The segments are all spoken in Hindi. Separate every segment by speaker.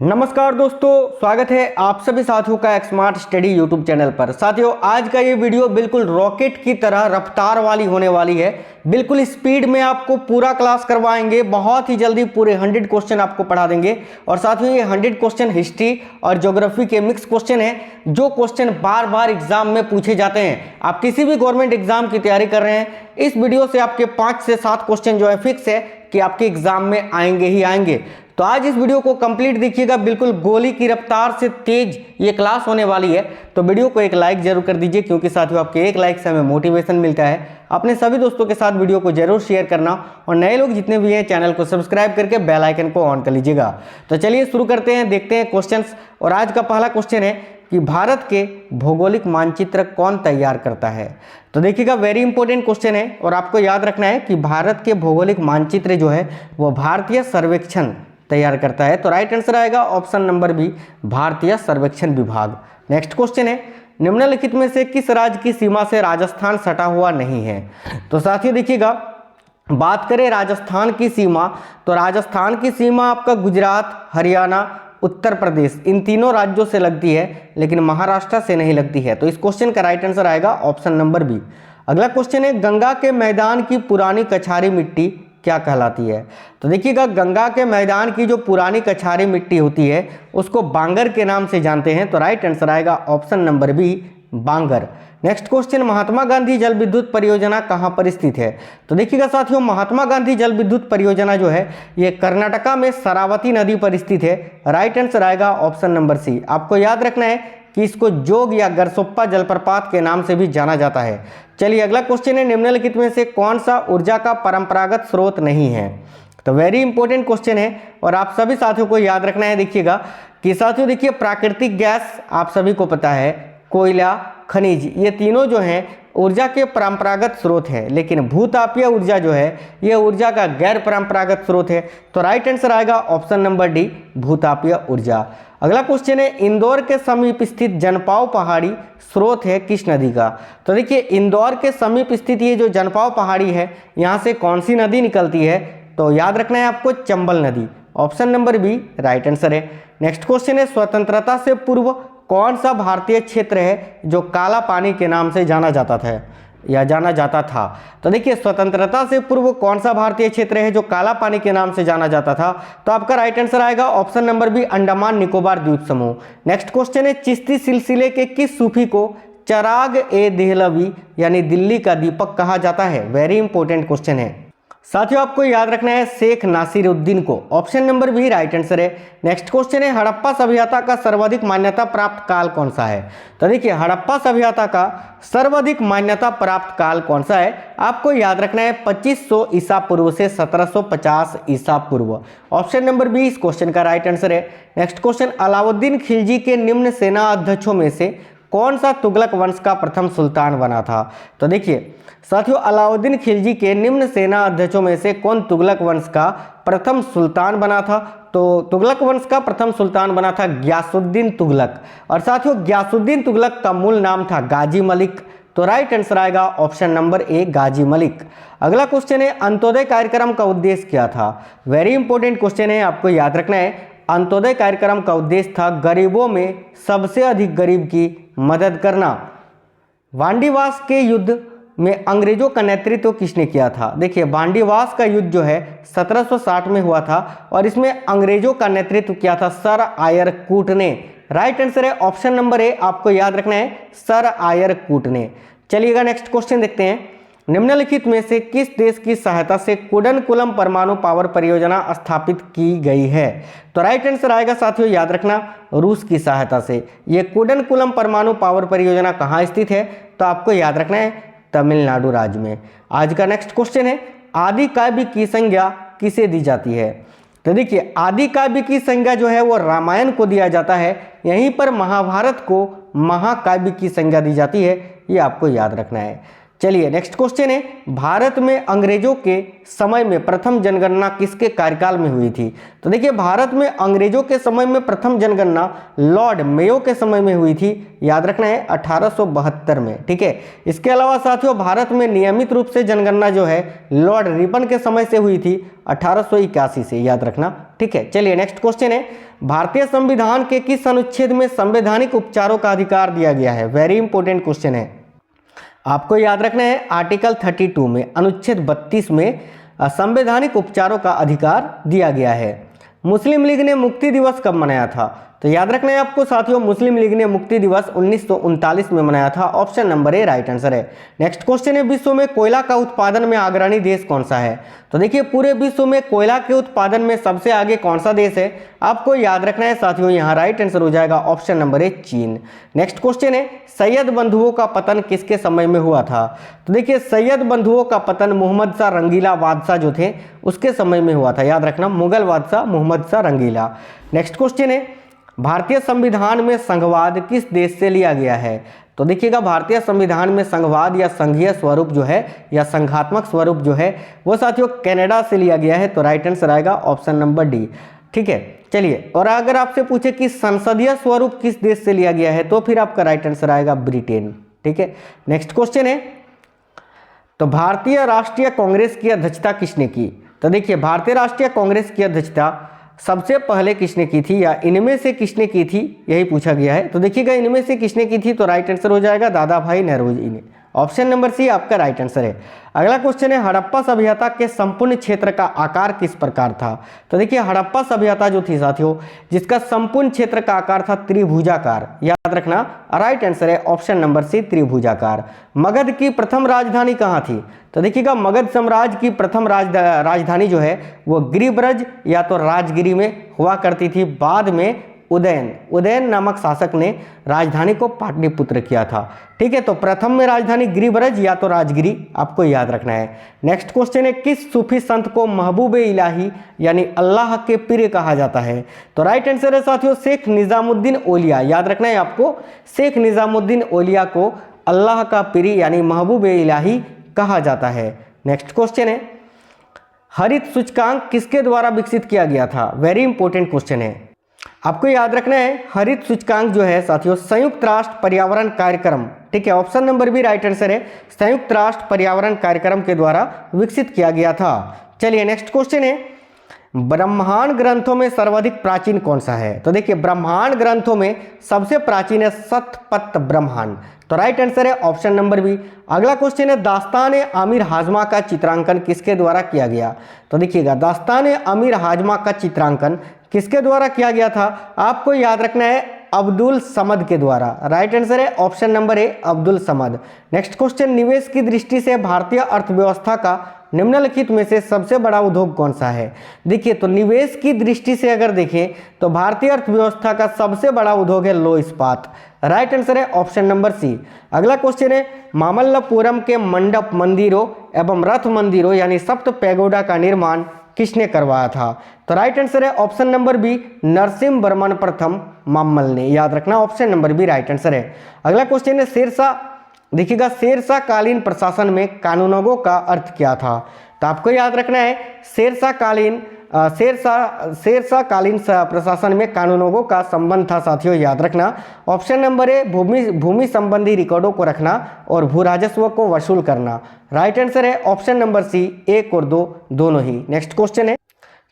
Speaker 1: नमस्कार दोस्तों, स्वागत है आप सभी साथियों का स्मार्ट स्टडी यूट्यूब चैनल पर। साथियों, आज का ये वीडियो बिल्कुल रॉकेट की तरह रफ्तार वाली होने वाली है। बिल्कुल स्पीड में आपको पूरा क्लास करवाएंगे, बहुत ही जल्दी पूरे 100 क्वेश्चन आपको पढ़ा देंगे। और साथियों, ये 100 क्वेश्चन हिस्ट्री और ज्योग्राफी के मिक्स क्वेश्चन हैं, जो क्वेश्चन बार बार एग्जाम में पूछे जाते हैं। आप किसी भी गवर्नमेंट एग्जाम की तैयारी कर रहे हैं, इस वीडियो से आपके 5 से 7 क्वेश्चन जो है फिक्स है कि आपके एग्जाम में आएंगे ही आएंगे। तो आज इस वीडियो को कंप्लीट देखिएगा, बिल्कुल गोली की रफ्तार से तेज ये क्लास होने वाली है। तो वीडियो को एक लाइक जरूर कर दीजिए, क्योंकि साथियों आपके एक लाइक से हमें मोटिवेशन मिलता है। अपने सभी दोस्तों के साथ वीडियो को जरूर शेयर करना, और नए लोग जितने भी हैं चैनल को सब्सक्राइब करके बेल आइकन को ऑन कर लीजिएगा। तो चलिए शुरू करते हैं, देखते हैं क्वेश्चंस। और आज का पहला क्वेश्चन है कि भारत के भौगोलिक मानचित्र कौन तैयार करता है। तो देखिएगा, वेरी इंपॉर्टेंट क्वेश्चन है, और आपको याद रखना है कि भारत के भौगोलिक मानचित्र जो है वो भारतीय सर्वेक्षण तैयार करता है। तो राइट आंसर आएगा ऑप्शन नंबर बी, भारतीय सर्वेक्षण विभाग। नेक्स्ट क्वेश्चन है, निम्नलिखित में से किस राज्य की सीमा से राजस्थान सटा हुआ नहीं है। तो साथियों देखिएगा, बात करें राजस्थान की सीमा, तो राजस्थान की सीमा आपका गुजरात, हरियाणा, उत्तर प्रदेश, इन तीनों राज्यों से लगती है, लेकिन महाराष्ट्र से नहीं लगती है। तो इस क्वेश्चन का राइट आंसर आएगा ऑप्शन नंबर बी। अगला क्वेश्चन है, गंगा के मैदान की पुरानी कछारी मिट्टी क्या कहलाती है। तो देखिएगा, गंगा के मैदान की जो पुरानी कछारी मिट्टी होती है उसको बांगर के नाम से जानते हैं। तो राइट आंसर आएगा ऑप्शन नंबर बी, बांगर। नेक्स्ट क्वेश्चन, महात्मा गांधी जल विद्युत परियोजना कहाँ पर स्थित है। तो देखिएगा साथियों, महात्मा गांधी जल विद्युत परियोजना जो है ये कर्नाटका में शरावती नदी पर स्थित है। राइट आंसर आएगा ऑप्शन नंबर सी। आपको याद रखना है कि इसको जोग या गरसोप्पा जलप्रपात के नाम से भी जाना जाता है। चलिए अगला क्वेश्चन है, निम्नलिखित में से कौन सा ऊर्जा का परंपरागत स्रोत नहीं है। तो वेरी इंपॉर्टेंट क्वेश्चन है, और आप सभी साथियों को याद रखना है। देखिएगा कि साथियों देखिए, प्राकृतिक गैस आप सभी को पता है, कोयला, खनिज, ये तीनों जो हैं ऊर्जा के परंपरागत स्रोत है, लेकिन भूतापीय ऊर्जा जो है ये ऊर्जा का गैर परंपरागत स्रोत है। तो राइट आंसर आएगा ऑप्शन नंबर डी, भूतापीय ऊर्जा। अगला क्वेश्चन है, इंदौर के समीप स्थित जनपाव पहाड़ी स्रोत है किस नदी का। तो देखिए, इंदौर के समीप स्थित ये जो जनपाव पहाड़ी है, यहाँ से कौन सी नदी निकलती है। तो याद रखना है आपको, चंबल नदी। Option number B right answer है। नेक्स्ट क्वेश्चन है, स्वतंत्रता से पूर्व कौन सा भारतीय क्षेत्र है जो काला पानी के नाम से जाना जाता था या जाना जाता था। तो देखिए, स्वतंत्रता से पूर्व कौन सा भारतीय क्षेत्र है जो काला पानी के नाम से जाना जाता था। तो आपका राइट आंसर आएगा option number B, Andaman Nicobar द्वीप समूह। नेक्स्ट क्वेश्चन है, चिश्ती सिलसिले के किस सूफी को चराग ए देहलवी यानी दिल्ली का दीपक कहा जाता है। वेरी इंपॉर्टेंट क्वेश्चन है साथियों, आपको याद रखना है शेख नासिरुद्दीन को। Option number B right answer है। नेक्स्ट क्वेश्चन है, हड़प्पा सभ्यता का सर्वाधिक मान्यता प्राप्त काल कौन सा है। तो देखिए, हड़प्पा सभ्यता का सर्वाधिक मान्यता प्राप्त काल कौन सा है, आपको याद रखना है 2500 ईसा पूर्व से 1750 ईसा पूर्व। ऑप्शन नंबर बी इस क्वेश्चन का राइट आंसर है। नेक्स्ट क्वेश्चन, अलाउद्दीन खिलजी के निम्न सेना अध्यक्षों में से कौन सा तुगलक वंश का प्रथम सुल्तान बना था। तो देखिए साथियों, अलाउद्दीन खिलजी के निम्न सेना अध्यक्षों में से कौन तुगलक वंश का प्रथम सुल्तान बना था। तो तुगलक वंश का प्रथम सुल्तान बना था गयासुद्दीन तुगलक। और साथियों, गयासुद्दीन तुगलक का मूल नाम था गाजी मलिक। तो राइट आंसर आएगा ऑप्शन नंबर ए, गाजी मलिक। अगला क्वेश्चन है, अंत्योदय कार्यक्रम का उद्देश्य क्या था। वेरी इंपॉर्टेंट क्वेश्चन है, आपको याद रखना है। अंत्योदय कार्यक्रम का उद्देश्य था गरीबों में सबसे अधिक गरीब की मदद करना। वांडीवास के युद्ध में अंग्रेजों का नेतृत्व किसने किया था। देखिए, वांडीवास का युद्ध जो है 1760 में हुआ था, और इसमें अंग्रेजों का नेतृत्व किया था सर आयर कूट ने। राइट आंसर है ऑप्शन नंबर ए, आपको याद रखना है सर आयर कूट ने। चलिएगा नेक्स्ट क्वेश्चन देखते हैं, निम्नलिखित में से किस देश की सहायता से कुडनकुलम परमाणु पावर परियोजना स्थापित की गई है। तो राइट आंसर आएगा साथियों, याद रखना, रूस की सहायता से। ये कुडनकुलम परमाणु पावर परियोजना कहाँ स्थित है, तो आपको याद रखना है तमिलनाडु राज्य में। आज का नेक्स्ट क्वेश्चन है, आदि काव्य की संज्ञा किसे दी जाती है। तो देखिए, आदि काव्य की संज्ञा जो है वो रामायण को दिया जाता है, यहीं पर महाभारत को महाकाव्य की संज्ञा दी जाती है, ये आपको याद रखना है। चलिए नेक्स्ट क्वेश्चन है, भारत में अंग्रेजों के समय में प्रथम जनगणना किसके कार्यकाल में हुई थी? तो देखिए भारत में अंग्रेजों के समय में प्रथम जनगणना लॉर्ड मेयो के समय में हुई थी, याद रखना है 1872 में। ठीक है, इसके अलावा साथियों भारत में नियमित रूप से जनगणना जो है लॉर्ड रिपन के समय से हुई थी 1881 से, याद रखना। ठीक है, चलिए नेक्स्ट क्वेश्चन है, भारतीय संविधान के किस अनुच्छेद में संवैधानिक उपचारों का अधिकार दिया गया है? वेरी इंपॉर्टेंट क्वेश्चन है, आपको याद रखना है आर्टिकल 32 में, अनुच्छेद 32 में संवैधानिक उपचारों का अधिकार दिया गया है। मुस्लिम लीग ने मुक्ति दिवस कब मनाया था? तो याद रखना है आपको साथियों, मुस्लिम लीग ने मुक्ति दिवस 1939 में मनाया था। Option number A right answer है। नेक्स्ट क्वेश्चन है, विश्व में कोयला का उत्पादन में अग्रणी देश कौन सा है? तो देखिए पूरे विश्व में कोयला के उत्पादन में सबसे आगे कौन सा देश है? आपको याद रखना है साथियों, यहाँ राइट आंसर हो जाएगा ऑप्शन नंबर ए चीन। नेक्स्ट क्वेश्चन है, सैयद बंधुओं का पतन किसके समय में हुआ था? तो देखिए सैयद बंधुओं का पतन मोहम्मद शाह रंगीला बादशाह जो थे उसके समय में हुआ था, याद रखना, मुगल बादशाह मोहम्मद शाह रंगीला। नेक्स्ट क्वेश्चन है, भारतीय संविधान में संघवाद किस देश से लिया गया है? तो देखिएगा भारतीय संविधान में संघवाद या संघीय स्वरूप जो है या संघात्मक स्वरूप जो है वो साथियों कनाडा से लिया गया है, तो राइट आंसर आएगा ऑप्शन नंबर डी। ठीक है, चलिए, और अगर आपसे पूछे कि संसदीय स्वरूप किस देश से लिया गया है तो फिर आपका राइट आंसर आएगा ब्रिटेन। ठीक है, नेक्स्ट क्वेश्चन है, तो भारतीय राष्ट्रीय कांग्रेस की अध्यक्षता किसने की? तो देखिए भारतीय राष्ट्रीय कांग्रेस की अध्यक्षता सबसे पहले किसने की थी या इनमें से किसने की थी, यही पूछा गया है। तो देखिएगा इनमें से किसने की थी, तो राइट आंसर हो जाएगा दादा भाई नौरोजी ने। ऑप्शन नंबर सी आपका राइट आंसर है। अगला क्वेश्चन है, हड़प्पा सभ्यता के संपूर्ण क्षेत्र का आकार किस प्रकार था? तो देखिए हड़प्पा सभ्यता जो थी साथियों, जिसका संपूर्ण क्षेत्र का आकार था त्रिभुजाकार, याद रखना, राइट आंसर है ऑप्शन नंबर सी त्रिभुजाकार। मगध की प्रथम राजधानी कहाँ थी? तो देखिएगा मगध साम्राज्य की प्रथम राजधानी जो है वो गिरिब्रज या तो राजगिरी में हुआ करती थी। बाद में उदयन नामक शासक ने राजधानी को पाटलिपुत्र किया था। ठीक है, तो प्रथम में राजधानी गिरिब्रज या तो राजगिरी, आपको याद रखना है। नेक्स्ट क्वेश्चन है, किस सूफी संत को महबूब इलाही यानी अल्लाह के प्रिय कहा जाता है? तो राइट आंसर है साथियों शेख निजामुद्दीन औलिया, याद रखना है आपको, शेख निजामुद्दीन औलिया को अल्लाह का प्रिय यानी महबूब इलाही कहा जाता है। नेक्स्ट क्वेश्चन है, हरित सूचकांक किसके द्वारा विकसित किया गया था? वेरी इंपॉर्टेंट क्वेश्चन है, आपको याद रखना है हरित सूचकांक जो है साथियों संयुक्त राष्ट्र पर्यावरण कार्यक्रम, ठीक है, option number B right answer है, संयुक्त राष्ट्र पर्यावरण कार्यक्रम के द्वारा विकसित किया गया था। चलिए नेक्स्ट क्वेश्चन है, ब्रह्मांड ग्रंथों में सर्वाधिक प्राचीन कौन सा है? तो देखिए ब्रह्मांड ग्रंथों में सबसे प्राचीन है शतपथ ब्रह्मांड, तो राइट आंसर है ऑप्शन नंबर बी। अगला क्वेश्चन है, दास्तान आमिर हाजमा का चित्रांकन किसके द्वारा किया गया? तो देखिएगा दास्तान आमिर हाजमा का चित्रांकन किसके द्वारा किया गया था? आपको याद रखना है अब्दुल समद के द्वारा, राइट आंसर है ऑप्शन नंबर ए अब्दुल समद। नेक्स्ट क्वेश्चन, निवेश की दृष्टि से भारतीय अर्थव्यवस्था का निम्नलिखित में से सबसे बड़ा उद्योग कौन सा है? देखिए तो निवेश की दृष्टि से अगर देखें तो भारतीय अर्थव्यवस्था का सबसे बड़ा उद्योग है लौह इस्पात, राइट आंसर है ऑप्शन नंबर सी। अगला क्वेश्चन है, मामल्लपुरम के मंडप मंदिरों एवं रथ मंदिरों यानी सप्त पैगोडा का निर्माण किसने करवाया था? तो राइट आंसर है option number B Narasimha Varman प्रथम मामल ने, याद रखना option number B right answer है। अगला क्वेश्चन है, शेरशाह, देखिएगा शेरशाह कालीन प्रशासन में कानूनगो का अर्थ क्या था? तो आपको याद रखना है शेरशाह कालीन प्रशासन में कानूनगो का संबंध था साथियों, याद रखना ऑप्शन नंबर ए भूमि संबंधी रिकॉर्डों को रखना और भू राजस्व को वसूल करना, राइट आंसर है ऑप्शन नंबर सी एक और दो दोनों ही। नेक्स्ट क्वेश्चन है,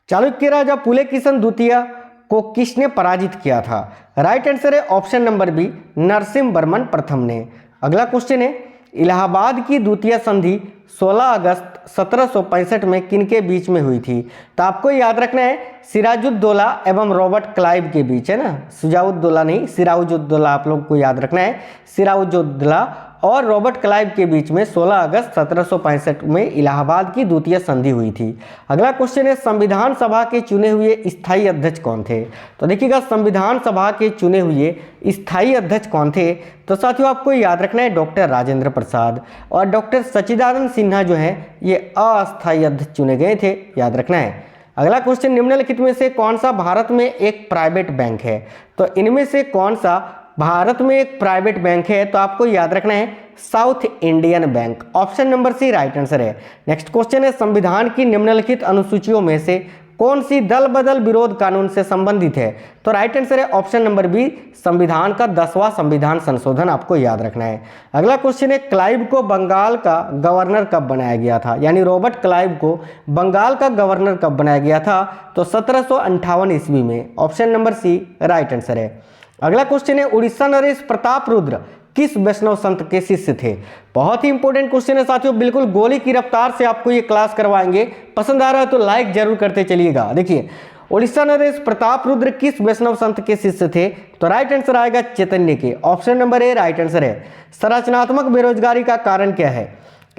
Speaker 1: चालुक्य राजा पुलकेशिन द्वितीय को किसने पराजित किया था? राइट आंसर है option number B Narasimha Varman प्रथम ने। अगला क्वेश्चन है, इलाहाबाद की द्वितीय संधि 16 अगस्त 1765 में किनके बीच में हुई थी? तो आपको याद रखना है सिराजुद्दौला एवं रॉबर्ट क्लाइव के बीच, है ना, सिराजुद्दौला नहीं सिराजुद्दौला, आप लोग को याद रखना है सिराजुद्दौला और रॉबर्ट क्लाइव के बीच में 16 अगस्त 1765 में इलाहाबाद की द्वितीय संधि हुई थी। अगला क्वेश्चन है, संविधान सभा के चुने हुए स्थायी अध्यक्ष कौन थे? तो देखिएगा संविधान सभा के चुने हुए स्थायी अध्यक्ष कौन थे? तो साथियों आपको याद रखना है डॉक्टर राजेंद्र प्रसाद और डॉक्टर सच्चिदानंद सिन्हा जो है ये अस्थायी अध्यक्ष चुने गए थे, याद रखना है। अगला क्वेश्चन, निम्नलिखित में से कौन सा भारत में एक प्राइवेट बैंक है? तो इनमें से कौन सा भारत में एक प्राइवेट बैंक है, तो आपको याद रखना है South Indian Bank. Option number C right answer है। नेक्स्ट क्वेश्चन है, संविधान की निम्नलिखित अनुसूचियों में से कौन सी दल बदल विरोध कानून से संबंधित है? तो राइट आंसर है ऑप्शन नंबर बी, संविधान का 10वां संविधान संशोधन आपको याद रखना है। अगला क्वेश्चन है, क्लाइव को बंगाल का गवर्नर कब बनाया गया था? यानी रॉबर्ट क्लाइव को बंगाल का गवर्नर कब बनाया गया था? तो 1758 ईस्वी में। Option number C right answer है। अगला क्वेश्चन है, उड़ीसा नरेश प्रताप रुद्र किस वैष्णव संत के शिष्य थे? बहुत ही इंपॉर्टेंट क्वेश्चन है साथियों, बिल्कुल गोली की रफ्तार से आपको ये क्लास करवाएंगे। पसंद आ रहा है तो लाइक जरूर करते चलिएगा। देखिए, उड़ीसा नरेश प्रताप रुद्र किस वैष्णव संत के शिष्य थे? तो राइट आंसर आएगा चैतन्य के। Option number A right answer है। संरचनात्मक बेरोजगारी का कारण क्या है?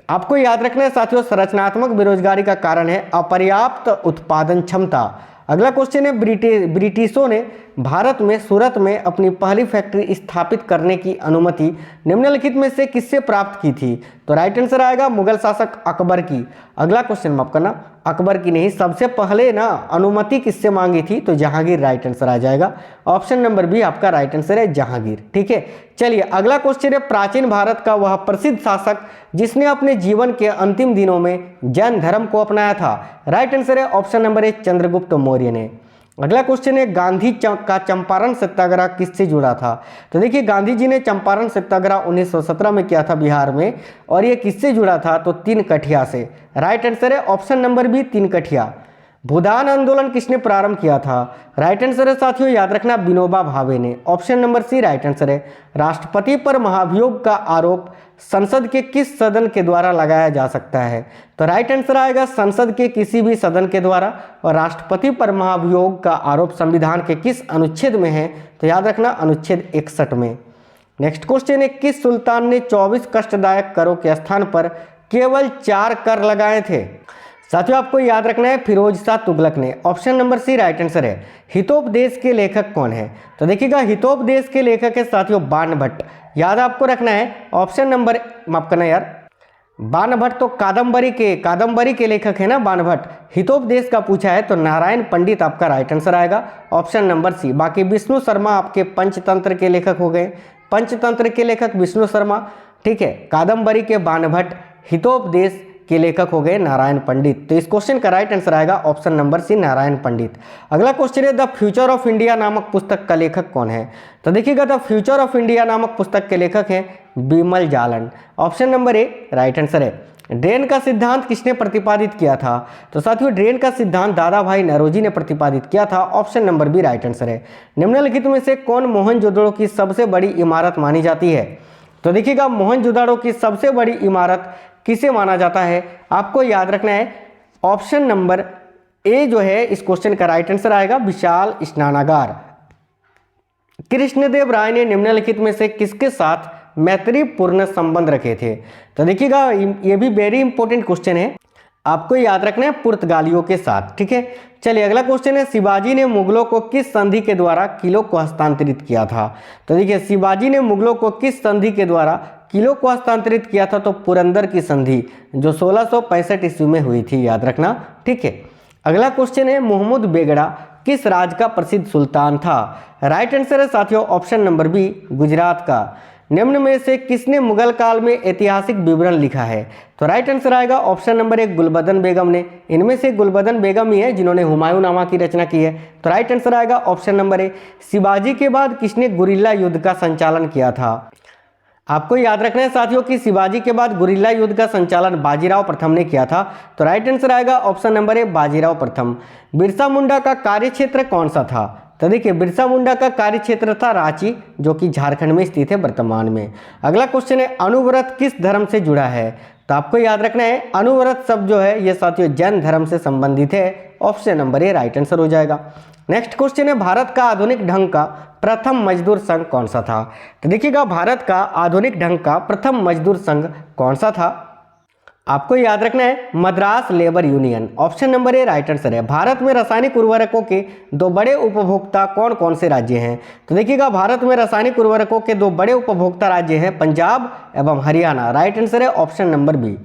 Speaker 1: आपको याद रखना है साथियों, संरचनात्मक बेरोजगारी का कारण है अपर्याप्त उत्पादन क्षमता। अगला क्वेश्चन है, ब्रिटिशों ने भारत में सूरत में अपनी पहली फैक्ट्री स्थापित करने की अनुमति निम्नलिखित में से किससे प्राप्त की थी? तो राइट आंसर आएगा मुगल शासक अकबर की। अगला क्वेश्चन माफ करना, अकबर की नहीं, सबसे पहले ना अनुमति किससे मांगी थी? तो जहांगीर राइट आंसर आ जाएगा। ऑप्शन नंबर बी आपका राइट आंसर है, जहांगीर। ठीक है, चलिए अगला क्वेश्चन है, प्राचीन भारत का वह प्रसिद्ध शासक जिसने अपने जीवन के अंतिम दिनों में जैन धर्म को अपनाया था? राइट आंसर है ऑप्शन नंबर ए, चंद्रगुप्त मौर्य ने। अगला क्वेश्चन है, गांधी का चंपारण सत्याग्रह किससे जुड़ा था? तो देखिए, गांधी जी ने चंपारण सत्याग्रह 1917 में किया था बिहार में, और ये किससे जुड़ा था? तो तीन कठिया से। राइट आंसर है ऑप्शन नंबर बी, तीन कठिया। भूदान आंदोलन किसने प्रारंभ किया था? राइट आंसर है साथियों, याद रखना विनोबा भावे ने। Option number C right answer है। राष्ट्रपति पर महाभियोग का आरोप संसद के किस सदन के द्वारा लगाया जा सकता है? तो राइट आंसर आएगा संसद के किसी भी सदन के द्वारा। और राष्ट्रपति पर महाभियोग का आरोप संविधान के किस अनुच्छेद में है? तो याद रखना अनुच्छेद 61 में। नेक्स्ट क्वेश्चन है, किस सुल्तान ने 24 कष्टदायक करों के स्थान पर केवल 4 कर लगाए थे? साथियों आपको याद रखना है फिरोज शाह तुगलक ने। Option number C right answer है। हितोपदेश के लेखक कौन है? तो देखिएगा, हितोपदेश के लेखक है साथियों बाणभट्ट। याद आपको रखना है ऑप्शन नंबर, माफ करना यार, बाणभट्ट तो कादम्बरी के लेखक है ना बाणभट्ट। हितोपदेश का पूछा है तो नारायण पंडित आपका राइट आंसर आएगा। Option number C. बाकी विष्णु शर्मा आपके पंचतंत्र के लेखक हो गए, पंचतंत्र के लेखक विष्णु शर्मा। ठीक है, कादम्बरी के बाणभट्ट, हितोपदेश के लेखक हो गए नारायण पंडित। तो इस क्वेश्चन का राइट आंसर आएगा ऑप्शन नंबर सी, नारायण पंडित। अगला क्वेश्चन है, द फ्यूचर ऑफ इंडिया नामक पुस्तक का लेखक कौन है? तो देखिएगा, द फ्यूचर ऑफ इंडिया नामक पुस्तक के लेखक हैं Bimal Jalan. Option number A right answer है। ड्रेन का सिद्धांत किसने प्रतिपादित किया था? तो साथियों, ड्रेन का सिद्धांत दादा भाई नौरोजी ने प्रतिपादित किया था। Option number B right answer है। निम्नलिखित में से कौन मोहनजोदड़ो की सबसे बड़ी इमारत मानी जाती है? तो देखिएगा, मोहनजोदड़ो की सबसे बड़ी इमारत किसे माना जाता है? आपको याद रखना है ऑप्शन नंबर ए जो है इस क्वेश्चन का राइट आंसर आएगा, विशाल स्नानागार। कृष्णदेव राय ने निम्नलिखित में से किसके साथ मैत्रीपूर्ण संबंध रखे थे? तो देखिएगा, ये भी वेरी इंपॉर्टेंट क्वेश्चन है, आपको याद रखना है पुर्तगालियों के साथ। ठीक है, चलिए अगला क्वेश्चन है, शिवाजी ने मुगलों को किस संधि के द्वारा किलों को हस्तांतरित किया था? तो देखिए, शिवाजी ने मुगलों को किस संधि के द्वारा किलों को हस्तांतरित किया था? तो पुरंदर की संधि, जो 1665 ईस्वी में हुई थी, याद रखना। ठीक है, अगला क्वेश्चन है, मुहम्मद बेगड़ा किस राज्य का प्रसिद्ध सुल्तान था? राइट आंसर है साथियों ऑप्शन नंबर बी, गुजरात का। निम्न में से किसने मुगल काल में ऐतिहासिक विवरण लिखा है? तो राइट आंसर आएगा ऑप्शन नंबर एक, गुलबदन बेगम ने। इनमें से गुलबदन बेगम ही है जिन्होंने हुमायूंनामा की रचना की है। तो राइट आंसर आएगा ऑप्शन नंबर ए। शिवाजी के बाद किसने गुरिल्ला युद्ध का संचालन किया था? आपको याद रखना है साथियों कि शिवाजी के बाद गुरिल्ला युद्ध का संचालन बाजीराव प्रथम ने किया था। तो राइट आंसर आएगा ऑप्शन नंबर ए, बाजीराव प्रथम। बिरसा मुंडा का कार्यक्षेत्र कौन सा था? तो देखिए, बिरसा मुंडा का कार्यक्षेत्र था रांची, जो कि झारखंड में स्थित है वर्तमान में। अगला क्वेश्चन है, अनुव्रत किस धर्म से जुड़ा है? तो आपको याद रखना है अनुव्रत शब्द जो है ये साथियों जैन धर्म से संबंधित है। Option number A right answer हो जाएगा। नेक्स्ट क्वेश्चन है, भारत का आधुनिक ढंग का प्रथम मजदूर संघ कौन सा था? तो देखिएगा, भारत का आधुनिक ढंग का प्रथम मजदूर संघ कौन सा था? आपको याद रखना है Madras labour union. Option number A right answer है। भारत में रासायनिक उर्वरकों के दो बड़े उपभोक्ता कौन कौन से राज्य हैं? तो देखिएगा, भारत में रासायनिक उर्वरकों के दो बड़े उपभोक्ता राज्य हैं पंजाब एवं हरियाणा। राइट आंसर है ऑप्शन नंबर बी।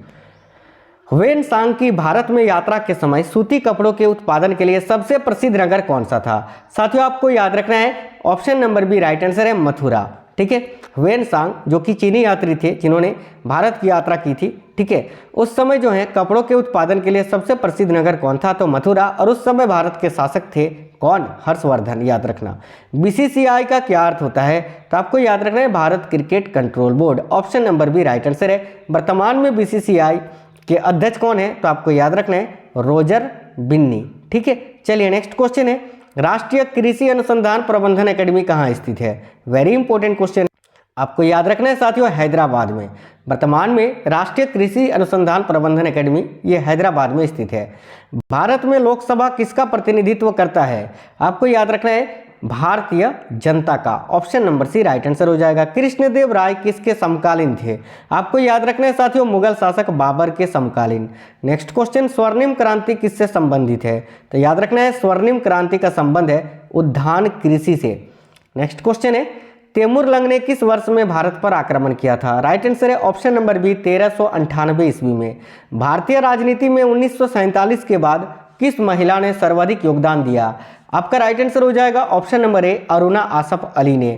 Speaker 1: ह्वेन सांग की भारत में यात्रा के समय सूती कपड़ों के उत्पादन के लिए सबसे प्रसिद्ध नगर कौन सा था? साथियों आपको याद रखना है option number B right answer है मथुरा। ठीक है। ह्वेन सांग जो कि चीनी यात्री थे जिन्होंने भारत की यात्रा की थी, ठीक है। उस समय जो है कपड़ों के उत्पादन के लिए सबसे प्रसिद्ध नगर कौन था, तो मथुरा। और उस समय भारत के शासक थे कौन, हर्षवर्धन, याद रखना। बीसीसीआई का क्या अर्थ होता है, तो आपको याद रखना है Bharat cricket control board. Option number B right answer है। वर्तमान में बीसीसीआई के अध्यक्ष कौन है, तो आपको याद रखना है रोजर बिन्नी, ठीक है। चलिए नेक्स्ट क्वेश्चन है, राष्ट्रीय कृषि अनुसंधान प्रबंधन एकेडमी कहाँ स्थित है। वेरी इंपॉर्टेंट क्वेश्चन, आपको याद रखना है साथियों हैदराबाद में। वर्तमान में राष्ट्रीय कृषि अनुसंधान प्रबंधन एकेडमी ये हैदराबाद में स्थित है। भारत में लोकसभा किसका प्रतिनिधित्व करता है, आपको याद रखना है भारतीय जनता का। Option number C right answer हो जाएगा। कृष्णदेव राय किसके समकालीन थे, आपको याद रखना है साथियों मुगल शासक बाबर के समकालीन। नेक्स्ट क्वेश्चन, स्वर्णिम क्रांति किससे संबंधित है, तो याद रखना है स्वर्णिम क्रांति का संबंध है उद्यान कृषि से। नेक्स्ट क्वेश्चन है, तैमूर लंग ने किस वर्ष में भारत पर आक्रमण किया था, राइट आंसर है ऑप्शन नंबर बी 1398 ईस्वी में। भारतीय राजनीति में 1947 के बाद किस महिला ने सर्वाधिक योगदान दिया, आपका राइट आंसर हो जाएगा ऑप्शन नंबर ए अरुणा आसफ अली ने।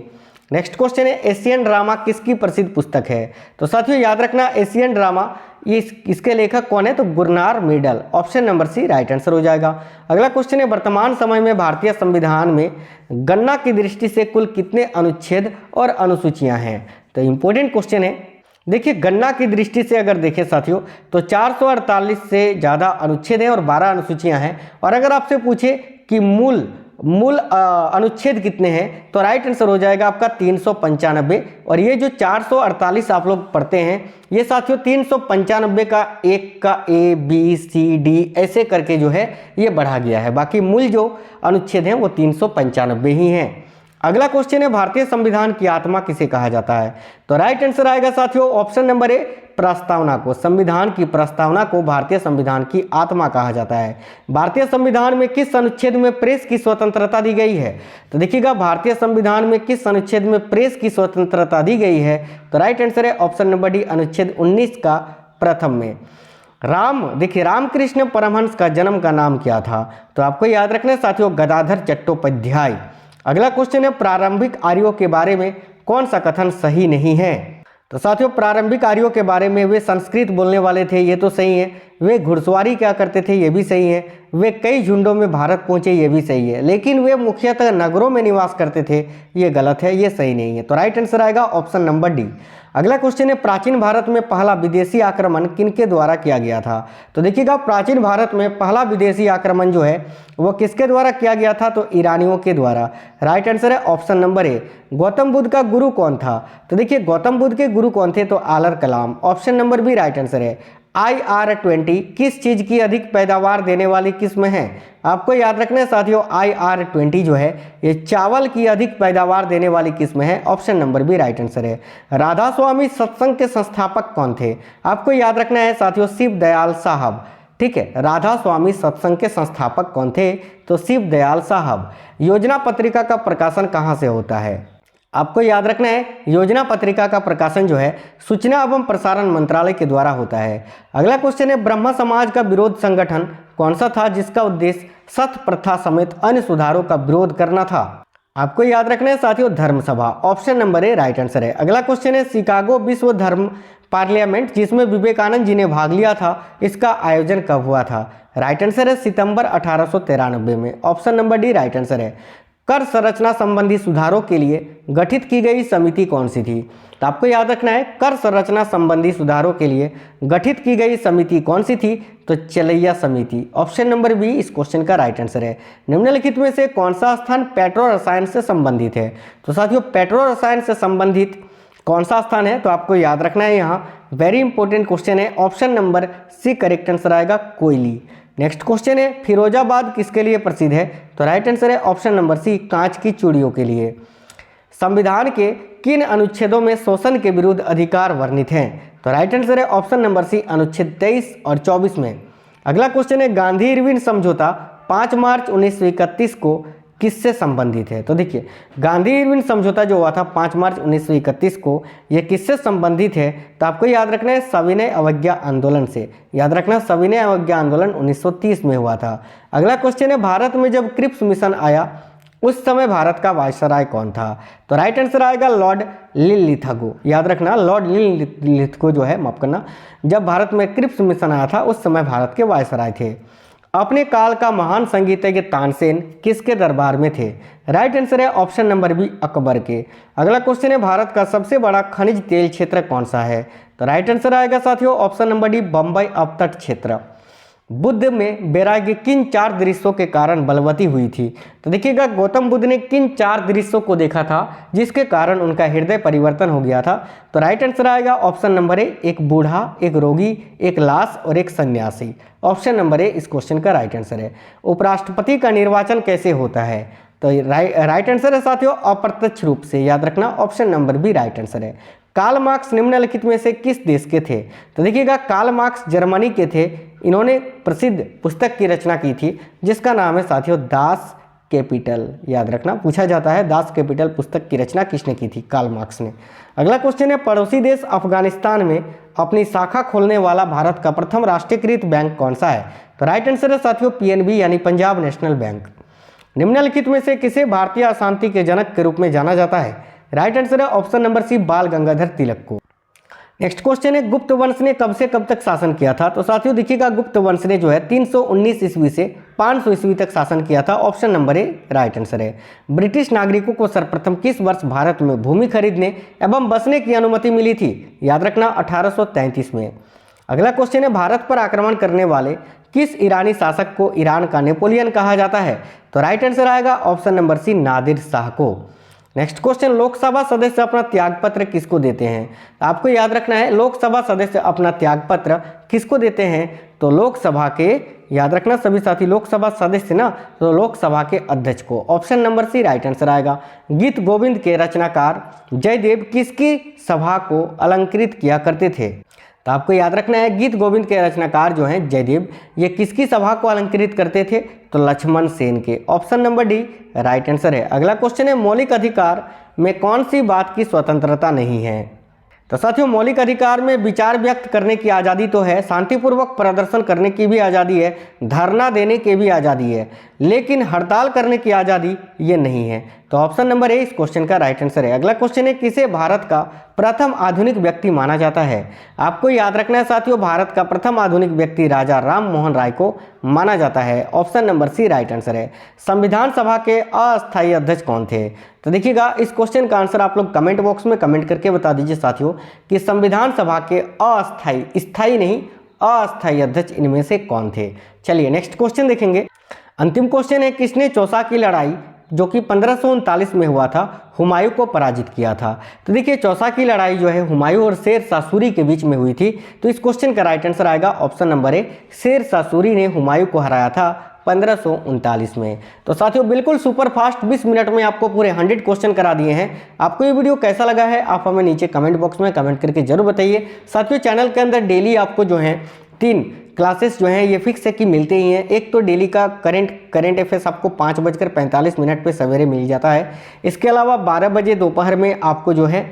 Speaker 1: नेक्स्ट क्वेश्चन है, एशियन ड्रामा किसकी प्रसिद्ध पुस्तक है, तो साथियों याद रखना एशियन ड्रामा ये इसके लेखक कौन है, तो Gunnar Myrdal. Option number C right answer हो जाएगा। अगला क्वेश्चन है, वर्तमान समय में भारतीय संविधान में गणना की दृष्टि से कुल कितने अनुच्छेद और अनुसूचियां हैं, तो इंपॉर्टेंट क्वेश्चन है। देखिए गणना की दृष्टि से अगर देखें साथियों तो 448 से ज़्यादा अनुच्छेद हैं और 12 अनुसूचियां हैं। और अगर आपसे पूछे कि मूल अनुच्छेद कितने हैं, तो राइट आंसर हो जाएगा आपका 395। और ये जो 448 आप लोग पढ़ते हैं ये साथियों 395 का एक का ए बी सी डी ऐसे करके जो है ये बढ़ा गया है, बाकी मूल जो अनुच्छेद हैं वो 395 ही हैं। अगला क्वेश्चन है, भारतीय संविधान की आत्मा किसे कहा जाता है, तो राइट आंसर आएगा साथियों ऑप्शन नंबर ए प्रस्तावना को। संविधान की प्रस्तावना को भारतीय संविधान की आत्मा कहा जाता है। भारतीय संविधान में किस अनुच्छेद में प्रेस की स्वतंत्रता दी गई है, तो देखिएगा भारतीय संविधान में किस अनुच्छेद में प्रेस की स्वतंत्रता दी गई है, तो राइट आंसर है ऑप्शन नंबर डी अनुच्छेद 19 का प्रथम में। देखिए रामकृष्ण परमहंस का जन्म का नाम क्या था, तो आपको याद रखना है साथियों गदाधर चट्टोपाध्याय। अगला क्वेश्चन है, प्रारंभिक आर्यों के बारे में कौन सा कथन सही नहीं है, तो साथियों प्रारंभिक आर्यों के बारे में वे संस्कृत बोलने वाले थे, ये तो सही है। वे घुड़सवारी क्या करते थे, ये भी सही है। वे कई झुंडों में भारत पहुंचे, ये भी सही है। लेकिन वे मुख्यतः नगरों में निवास करते थे, ये गलत है, ये सही नहीं है। तो राइट आंसर आएगा ऑप्शन नंबर डी। अगला क्वेश्चन है, प्राचीन भारत में पहला विदेशी आक्रमण किनके द्वारा किया गया था, तो देखिएगा प्राचीन भारत में पहला विदेशी आक्रमण जो है वो किसके द्वारा किया गया था, तो ईरानियों के द्वारा। राइट आंसर है ऑप्शन नंबर ए। गौतम बुद्ध का गुरु कौन था, तो देखिए गौतम बुद्ध के गुरु कौन थे, तो Alara Kalama. Option number B right answer है। IR-20 किस चीज़ की अधिक पैदावार देने वाली किस्म है, आपको याद रखना है साथियों IR-20 जो है ये चावल की अधिक पैदावार देने वाली किस्म है। Option number B right answer है। राधा स्वामी सत्संग के संस्थापक कौन थे, आपको याद रखना है साथियों शिव दयाल साहब, ठीक है। राधा स्वामी सत्संग के संस्थापक कौन थे, तो शिव दयाल साहब। योजना पत्रिका का प्रकाशन कहाँ से होता है, आपको याद रखना है योजना पत्रिका का प्रकाशन जो है सूचना एवं प्रसारण मंत्रालय के द्वारा होता है। अगला क्वेश्चन है, ब्रह्म समाज का विरोध संगठन कौन सा था जिसका उद्देश्य सत प्रथा समेत अन्य सुधारों का विरोध करना था, आपको याद रखना है साथियों धर्म सभा। Option number A right answer है। अगला क्वेश्चन है, शिकागो विश्व धर्म पार्लियामेंट जिसमें विवेकानंद जी ने भाग लिया था इसका आयोजन कब हुआ था, राइट आंसर है सितंबर 1893 में। Option number D right answer है। कर संरचना संबंधी सुधारों के लिए गठित की गई समिति कौन सी थी, तो आपको याद रखना है कर संरचना संबंधी सुधारों के लिए गठित की गई समिति कौन सी थी, तो चलैया समिति। ऑप्शन नंबर बी इस क्वेश्चन का राइट आंसर है। निम्नलिखित में से कौन सा स्थान पेट्रो रसायन से संबंधित है, तो साथियों पेट्रो रसायन से संबंधित कौन सा स्थान है, तो आपको याद रखना है यहाँ वेरी इंपॉर्टेंट क्वेश्चन है। Option number C correct answer आएगा कोयली। नेक्स्ट क्वेश्चन है, फिरोजाबाद किसके लिए प्रसिद्ध है, तो राइट आंसर है ऑप्शन नंबर सी कांच की चूड़ियों के लिए। संविधान के किन अनुच्छेदों में शोषण के विरुद्ध अधिकार वर्णित हैं, तो राइट आंसर है ऑप्शन नंबर सी अनुच्छेद 23 और 24 में। अगला क्वेश्चन है, गांधी इरविन समझौता 5 मार्च 1931 को किससे संबंधित है, तो देखिए गांधी इरविन समझौता जो हुआ था 5 मार्च 1931 को ये किससे संबंधित है, तो आपको याद रखना है सविनय अवज्ञा आंदोलन से। याद रखना सविनय अवज्ञा आंदोलन 1930 में हुआ था। अगला क्वेश्चन है, भारत में जब क्रिप्स मिशन आया उस समय भारत का वायसराय कौन था? तो राइट आंसर आएगा लॉर्ड लिनलिथगो। याद रखना, लॉर्ड लिनलिथगो जो है, माफ करना, जब भारत में क्रिप्स मिशन आया था उस समय भारत के वायसराय थे। अपने काल का महान संगीतज्ञ तानसेन किसके दरबार में थे? राइट आंसर है ऑप्शन नंबर बी, अकबर के। अगला क्वेश्चन है, भारत का सबसे बड़ा खनिज तेल क्षेत्र कौन सा है? तो राइट आंसर आएगा साथियों ऑप्शन नंबर डी, बंबई अवतट क्षेत्र। बुद्ध में वैराग्य किन 4 दृश्यों के कारण बलवती हुई थी? तो देखिएगा, गौतम बुद्ध ने किन 4 दृश्यों को देखा था जिसके कारण उनका हृदय परिवर्तन हो गया था? तो राइट आंसर आएगा ऑप्शन नंबर ए, एक बूढ़ा, एक रोगी, एक लाश और एक सन्यासी। ऑप्शन नंबर ए इस क्वेश्चन का राइट आंसर है। उपराष्ट्रपति का निर्वाचन कैसे होता है? तो राइट आंसर है साथियों अप्रत्यक्ष रूप से। याद रखना, option number B right answer है। कार्ल मार्क्स निम्नलिखित में से किस देश के थे? तो देखिएगा, कार्ल मार्क्स जर्मनी के थे। इन्होंने प्रसिद्ध पुस्तक की रचना की थी जिसका नाम है साथियों दास कैपिटल। याद रखना, पूछा जाता है दास कैपिटल पुस्तक की रचना किसने की थी? कार्ल मार्क्स ने। अगला क्वेश्चन है, पड़ोसी देश अफगानिस्तान में अपनी शाखा खोलने वाला भारत का प्रथम राष्ट्रीयकृत बैंक कौन सा है? तो राइट आंसर है साथियों पीएनबी यानी पंजाब नेशनल बैंक। निम्नलिखित में से किसे भारतीय अशांति के जनक के रूप में जाना जाता है? राइट आंसर है ऑप्शन नंबर सी, बाल गंगाधर तिलक को। नेक्स्ट क्वेश्चन है, गुप्त वंश ने कब से कब तक शासन किया था? तो साथियों देखिएगा, गुप्त वंश ने जो है 319 ईस्वी से 500 ईस्वी तक शासन किया था। Option number A right answer है। ब्रिटिश नागरिकों को सर्वप्रथम किस वर्ष भारत में भूमि खरीदने एवं बसने की अनुमति मिली थी? याद रखना, 1833 में। अगला क्वेश्चन है, भारत पर आक्रमण करने वाले किस ईरानी शासक को ईरान का नेपोलियन कहा जाता है? तो राइट आंसर आएगा option number C, Nadir Shah को। नेक्स्ट क्वेश्चन, लोकसभा सदस्य अपना त्यागपत्र किसको देते हैं? आपको याद रखना है, लोकसभा सदस्य अपना त्यागपत्र किसको देते हैं? तो लोकसभा के, याद रखना सभी साथी, लोकसभा सदस्य ना, तो लोकसभा के अध्यक्ष को। Option number C right answer आएगा। गीत गोविंद के रचनाकार जयदेव किसकी सभा को अलंकृत किया करते थे? तो आपको याद रखना है, गीत गोविंद के रचनाकार जो हैं जयदेव, ये किसकी सभा को अलंकृत करते थे? तो लक्ष्मण सेन के। Option number D right answer है। अगला क्वेश्चन है, मौलिक अधिकार में कौन सी बात की स्वतंत्रता नहीं है? तो साथियों, मौलिक अधिकार में विचार व्यक्त करने की आज़ादी तो है, शांतिपूर्वक प्रदर्शन करने की भी आज़ादी है, धरना देने की भी आज़ादी है, लेकिन हड़ताल करने की आज़ादी ये नहीं है। तो ऑप्शन नंबर ए इस क्वेश्चन का राइट आंसर है। अगला क्वेश्चन है, किसे भारत का प्रथम आधुनिक व्यक्ति माना जाता है? आपको याद रखना है साथियों, भारत का प्रथम आधुनिक व्यक्ति राजा राम मोहन राय को माना जाता है। Option number C right answer है। संविधान सभा के अस्थायी अध्यक्ष कौन थे? तो देखिएगा, इस क्वेश्चन का आंसर आप लोग कमेंट बॉक्स में कमेंट करके बता दीजिए साथियों कि संविधान सभा के अस्थायी, स्थायी नहीं, अस्थायी अध्यक्ष इनमें से कौन थे? चलिए नेक्स्ट क्वेश्चन देखेंगे। अंतिम क्वेश्चन है, किसने चौसा की लड़ाई जो कि 1539 में हुआ था हुमायूं को पराजित किया था? तो देखिए, चौसा की लड़ाई जो है हुमायूं और शेर शाह सूरी के बीच में हुई थी। तो इस क्वेश्चन का राइट आंसर आएगा ऑप्शन नंबर ए, शेर शाह सूरी ने हुमायूं को हराया था 1539 में। तो साथियों, बिल्कुल सुपर फास्ट 20 मिनट में आपको पूरे 100 क्वेश्चन करा दिए हैं। आपको ये वीडियो कैसा लगा है आप हमें नीचे कमेंट बॉक्स में कमेंट करके जरूर बताइए। साथियों, चैनल के अंदर डेली आपको जो है 3 क्लासेस जो हैं ये फिक्स है कि मिलते ही हैं। एक तो डेली का करंट अफेयर्स आपको 5:45 पे सवेरे मिल जाता है। इसके अलावा 12 बजे दोपहर में आपको जो है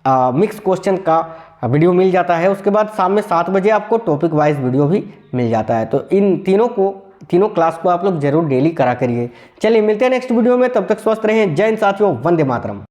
Speaker 1: मिक्स क्वेश्चन का वीडियो मिल जाता है। उसके बाद शाम में 7 बजे आपको टॉपिक वाइज वीडियो भी मिल जाता है। तो इन तीनों क्लास को आप लोग जरूर डेली करा करिए। चलिए मिलते हैं नेक्स्ट वीडियो में, तब तक स्वस्थ रहें। जय हिंद साथियों, वंदे मातरम।